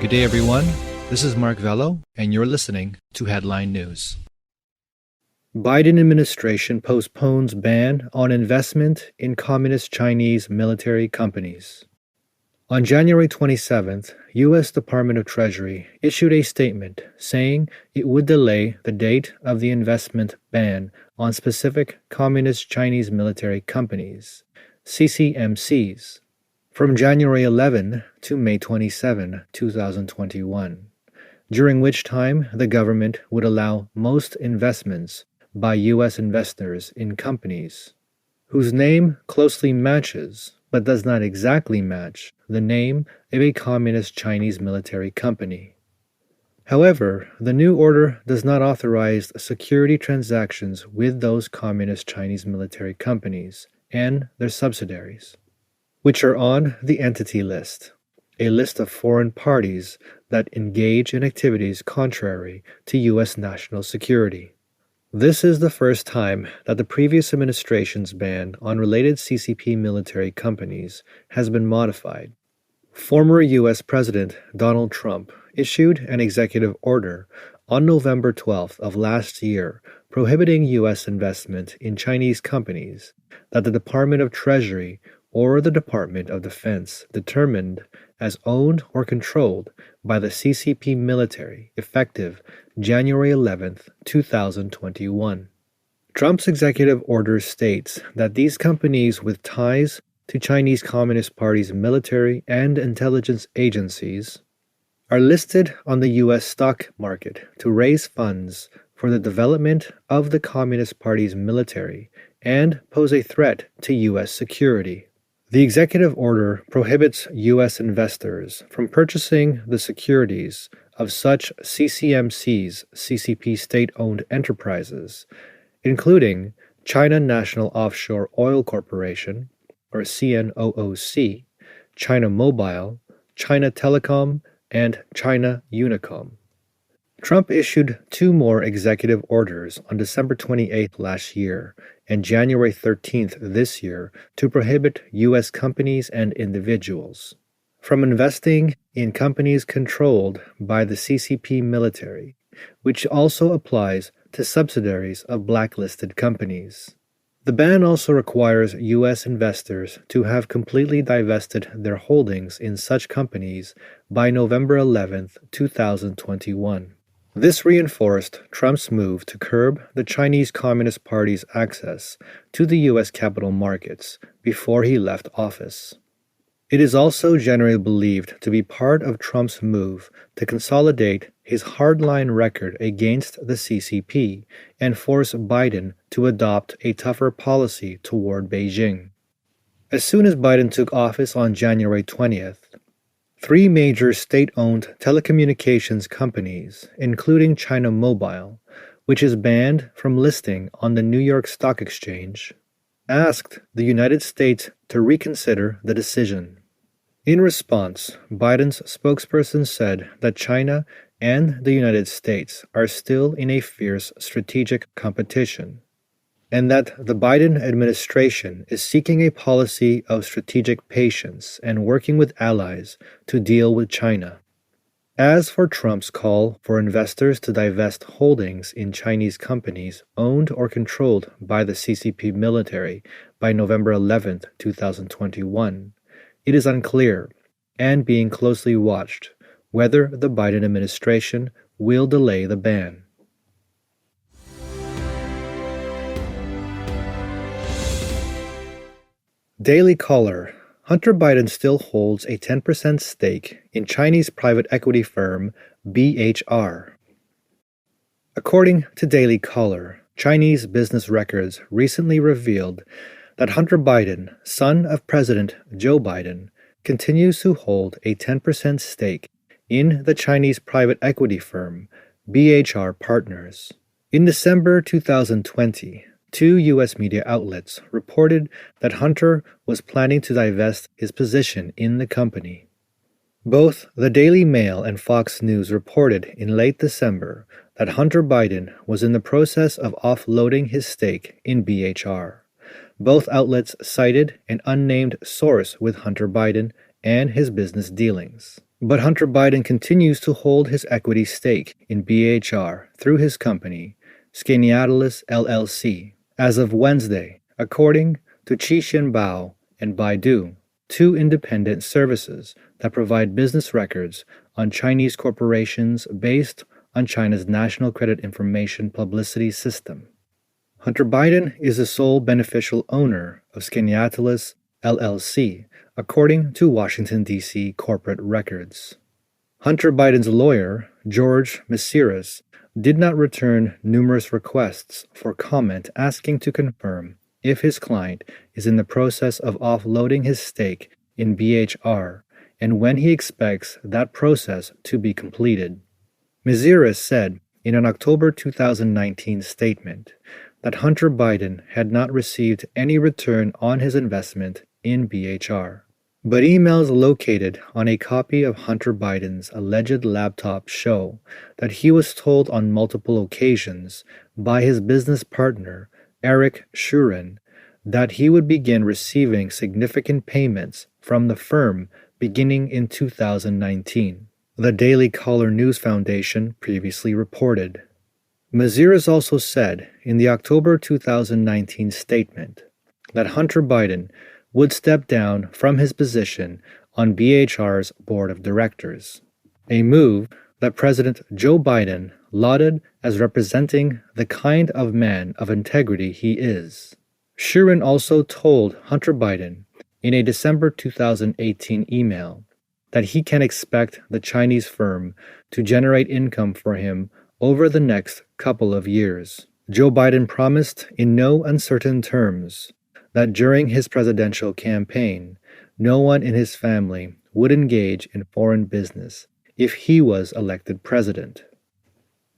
Good day, everyone. This is Mark Vello, and you're listening to Headline News. Biden administration postpones ban on investment in Communist Chinese military companies. On January 27th, U.S. Department of Treasury issued a statement saying it would delay the date of the investment ban on specific Communist Chinese military companies, CCMCs, from January 11 to May 27, 2021, during which time the government would allow most investments by U.S. investors in companies whose name closely matches but does not exactly match the name of a Communist Chinese military company. However, the new order does not authorize security transactions with those Communist Chinese military companies and their subsidiaries, which are on the Entity List, a list of foreign parties that engage in activities contrary to U.S. national security. This is the first time that the previous administration's ban on related CCP military companies has been modified. Former U.S. President Donald Trump issued an executive order on November 12th of last year prohibiting U.S. investment in Chinese companies that the Department of Treasury or the Department of Defense determined as owned or controlled by the CCP military effective January 11, 2021. Trump's executive order states that these companies with ties to Chinese Communist Party's military and intelligence agencies are listed on the U.S. stock market to raise funds for the development of the Communist Party's military and pose a threat to U.S. security. The executive order prohibits U.S. investors from purchasing the securities of such CCMC's CCP state-owned enterprises, including China National Offshore Oil Corporation, or CNOOC, China Mobile, China Telecom, and China Unicom. Trump issued two more executive orders on December 28th last year and January 13th this year to prohibit U.S. companies and individuals from investing in companies controlled by the CCP military, which also applies to subsidiaries of blacklisted companies. The ban also requires U.S. investors to have completely divested their holdings in such companies by November 11, 2021. This reinforced Trump's move to curb the Chinese Communist Party's access to the U.S. capital markets before he left office. It is also generally believed to be part of Trump's move to consolidate his hardline record against the CCP and force Biden to adopt a tougher policy toward Beijing. As soon as Biden took office on January 20th, three major state-owned telecommunications companies, including China Mobile, which is banned from listing on the New York Stock Exchange, asked the United States to reconsider the decision. In response, Biden's spokesperson said that China and the United States are still in a fierce strategic competition, and that the Biden administration is seeking a policy of strategic patience and working with allies to deal with China. As for Trump's call for investors to divest holdings in Chinese companies owned or controlled by the CCP military by November 11, 2021, it is unclear, and being closely watched, whether the Biden administration will delay the ban. Daily Caller: Hunter Biden still holds a 10% stake in Chinese private equity firm BHR. According to Daily Caller, Chinese business records recently revealed that Hunter Biden, son of President Joe Biden, continues to hold a 10% stake in the Chinese private equity firm BHR Partners. In December 2020, two U.S. media outlets reported that Hunter was planning to divest his position in the company. Both the Daily Mail and Fox News reported in late December that Hunter Biden was in the process of offloading his stake in BHR. Both outlets cited an unnamed source with Hunter Biden and his business dealings. But Hunter Biden continues to hold his equity stake in BHR through his company, Scaniatalis LLC, as of Wednesday, according to Qixin Bao and Baidu, two independent services that provide business records on Chinese corporations based on China's National Credit Information Publicity System. Hunter Biden is the sole beneficial owner of Scaniatalis LLC, according to Washington, D.C. corporate records. Hunter Biden's lawyer, George Mesiris, did not return numerous requests for comment asking to confirm if his client is in the process of offloading his stake in BHR and when he expects that process to be completed. Mesiris said in an October 2019 statement that Hunter Biden had not received any return on his investment in BHR. But emails located on a copy of Hunter Biden's alleged laptop show that he was told on multiple occasions by his business partner, Eric Shuren, that he would begin receiving significant payments from the firm beginning in 2019, the Daily Caller News Foundation previously reported. Mesiris also said in the October 2019 statement that Hunter Biden would step down from his position on BHR's board of directors, a move that President Joe Biden lauded as representing the kind of man of integrity he is. Shuren also told Hunter Biden in a December 2018 email that he can expect the Chinese firm to generate income for him over the next couple of years. Joe Biden promised in no uncertain terms that during his presidential campaign, no one in his family would engage in foreign business if he was elected president.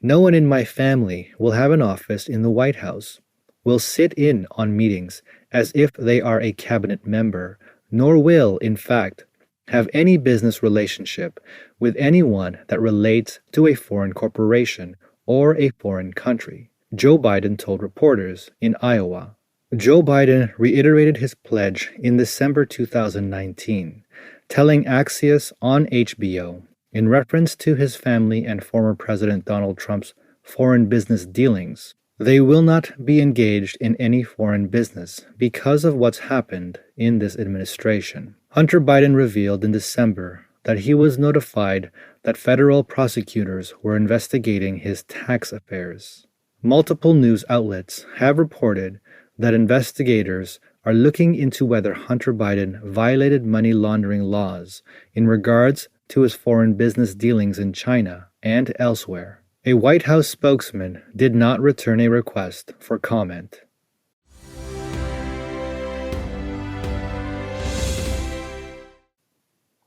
No one in my family will have an office in the White House, will sit in on meetings as if they are a cabinet member, nor will, in fact, have any business relationship with anyone that relates to a foreign corporation or a foreign country, Joe Biden told reporters in Iowa. Joe Biden reiterated his pledge in December 2019, telling Axios on HBO, in reference to his family and former President Donald Trump's foreign business dealings, they will not be engaged in any foreign business because of what's happened in this administration. Hunter Biden revealed in December that he was notified that federal prosecutors were investigating his tax affairs. Multiple news outlets have reported that investigators are looking into whether Hunter Biden violated money laundering laws in regards to his foreign business dealings in China and elsewhere. A White House spokesman did not return a request for comment.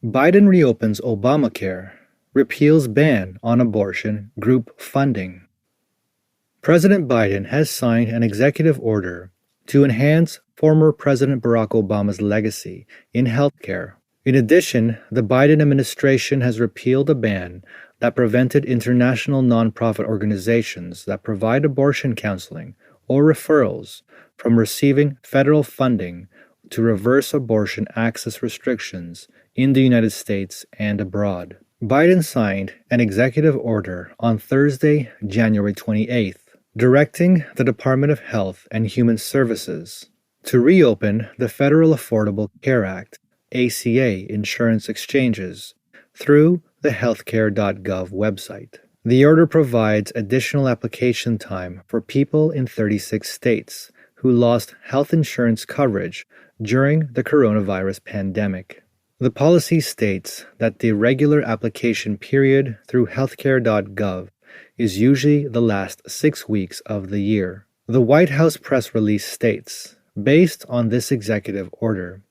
Biden reopens Obamacare, repeals ban on abortion group funding. President Biden has signed an executive order to enhance former President Barack Obama's legacy in healthcare. In addition, the Biden administration has repealed a ban that prevented international nonprofit organizations that provide abortion counseling or referrals from receiving federal funding to reverse abortion access restrictions in the United States and abroad. Biden signed an executive order on Thursday, January 28th, directing the Department of Health and Human Services to reopen the Federal Affordable Care Act, ACA, insurance exchanges through the healthcare.gov website. The order provides additional application time for people in 36 states who lost health insurance coverage during the coronavirus pandemic. The policy states that the regular application period through healthcare.gov is usually the last 6 weeks of the year. The White House press release states, based on this executive order,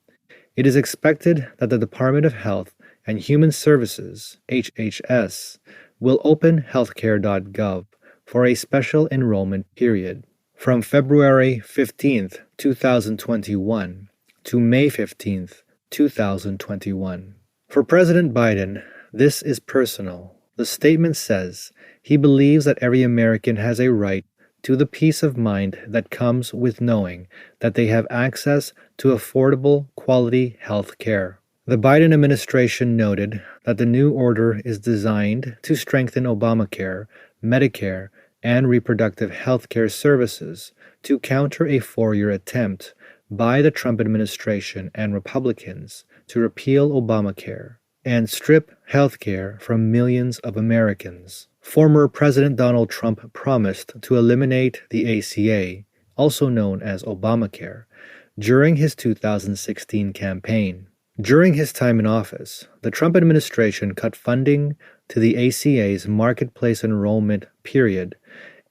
it is expected that the Department of Health and Human Services, HHS, will open healthcare.gov for a special enrollment period from February 15, 2021 to May 15, 2021. For President Biden, this is personal. The statement says he believes that every American has a right to the peace of mind that comes with knowing that they have access to affordable, quality health care. The Biden administration noted that the new order is designed to strengthen Obamacare, Medicare, and reproductive health care services to counter a 4-year attempt by the Trump administration and Republicans to repeal Obamacare and strip health care from millions of Americans. Former President Donald Trump promised to eliminate the ACA, also known as Obamacare, during his 2016 campaign. During his time in office, the Trump administration cut funding to the ACA's marketplace enrollment period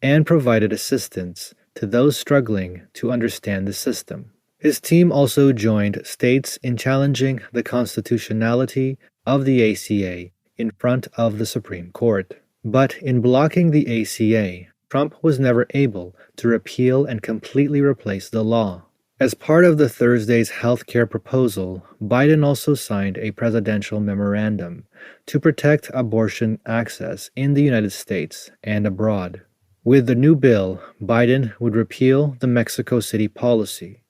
and provided assistance to those struggling to understand the system. His team also joined states in challenging the constitutionality of the ACA in front of the Supreme Court. But in blocking the ACA, Trump was never able to repeal and completely replace the law. As part of the Thursday's health care proposal, Biden also signed a presidential memorandum to protect abortion access in the United States and abroad. With the new bill, Biden would repeal the Mexico City policy,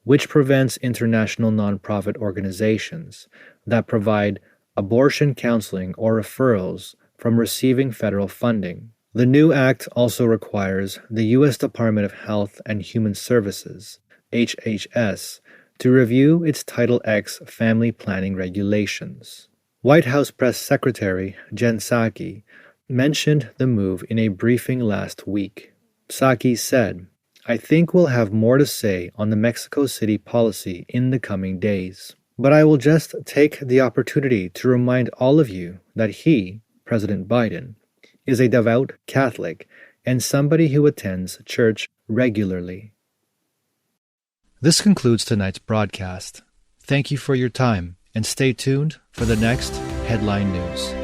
which prevents international nonprofit organizations that provide abortion counseling or referrals from receiving federal funding. The new act also requires the U.S. Department of Health and Human Services, HHS, to review its Title X family planning regulations. White House Press Secretary Jen Psaki mentioned the move in a briefing last week. Psaki said, "I think we'll have more to say on the Mexico City policy in the coming days. But I will just take the opportunity to remind all of you that he, President Biden, is a devout Catholic and somebody who attends church regularly." This concludes tonight's broadcast. Thank you for your time, and stay tuned for the next Headline News.